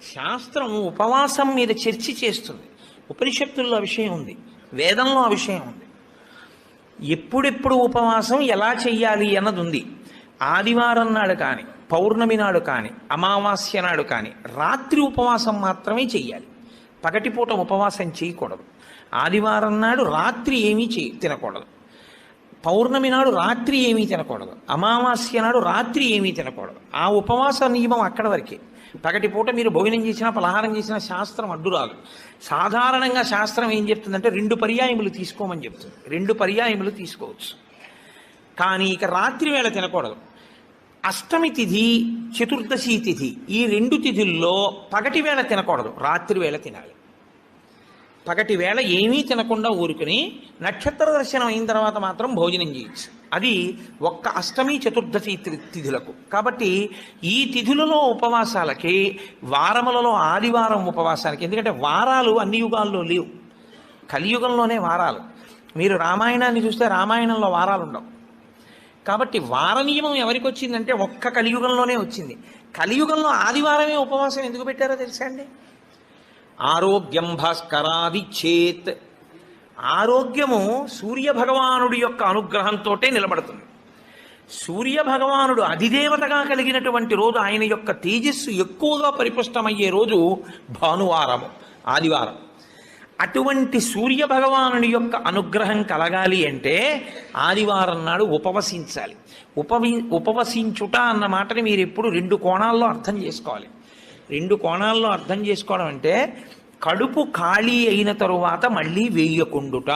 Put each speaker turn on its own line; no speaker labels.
శాస్త్రం ఉపవాసం మీద చర్చ చేస్తుంది. ఉపనిషత్తుల్లో ఆ విషయం ఉంది, వేదంలో ఆ విషయం ఉంది. ఎప్పుడెప్పుడు ఉపవాసం ఎలా చెయ్యాలి అన్నది ఉంది. ఆదివారం నాడు కానీ, పౌర్ణమి నాడు కానీ, అమావాస్య నాడు కానీ రాత్రి ఉపవాసం మాత్రమే చెయ్యాలి. పగటిపూట ఉపవాసం చేయకూడదు. ఆదివారం నాడు రాత్రి ఏమీ తినకూడదు. పౌర్ణమి నాడు రాత్రి ఏమీ తినకూడదు. అమావాస్య నాడు రాత్రి ఏమీ తినకూడదు. ఆ ఉపవాస నియమం అక్కడ వరకే. పగటిపూట మీరు భోజనం చేసినా, పలహారం చేసినా శాస్త్రం అడ్డు రాదు. సాధారణంగా శాస్త్రం ఏం చెప్తుందంటే 2 పర్యాయములు తీసుకోమని చెప్తుంది. 2 పర్యాయములు తీసుకోవచ్చు. కానీ ఇక రాత్రి వేళ తినకూడదు. అష్టమి తిథి, చతుర్దశి తిథి, ఈ 2 తిథుల్లో పగటి వేళ తినకూడదు, రాత్రి వేళ తినాలి. పగటి వేళ ఏమీ తినకుండా ఊరుకుని నక్షత్ర దర్శనం అయిన తర్వాత మాత్రం భోజనం చేయొచ్చు. అది ఒక్క అష్టమి చతుర్దశి తిథులకు. కాబట్టి ఈ తిథులలో ఉపవాసాలకి, వారములలో ఆదివారం ఉపవాసాలకి, ఎందుకంటే వారాలు అన్ని యుగాల్లో లేవు, కలియుగంలోనే వారాలు. మీరు రామాయణాన్ని చూస్తే రామాయణంలో వారాలు ఉండవు. కాబట్టి వార నియమం ఎవరికి వచ్చిందంటే ఒక్క కలియుగంలోనే వచ్చింది. కలియుగంలో ఆదివారమే ఉపవాసం ఎందుకు పెట్టారో తెలుసా అండి? ఆరోగ్యం భాస్కరాది చేత్. ఆరోగ్యము సూర్యభగవానుడి యొక్క అనుగ్రహంతో నిలబడుతుంది. సూర్యభగవానుడు అధిదేవతగా కలిగినటువంటి రోజు, ఆయన యొక్క తేజస్సు ఎక్కువగా పరిపుష్టమయ్యే రోజు భానువారము, ఆదివారం. అటువంటి సూర్యభగవానుడి యొక్క అనుగ్రహం కలగాలి అంటే ఆదివారం నాడు ఉపవసించాలి. ఉపవసించుట అన్న మాటని మీరు ఎప్పుడు 2 కోణాల్లో అర్థం చేసుకోవాలి. 2 కోణాల్లో అర్థం చేసుకోవడం అంటే కడుపు ఖాళీ అయిన తరువాత మళ్ళీ వేయకుండుట.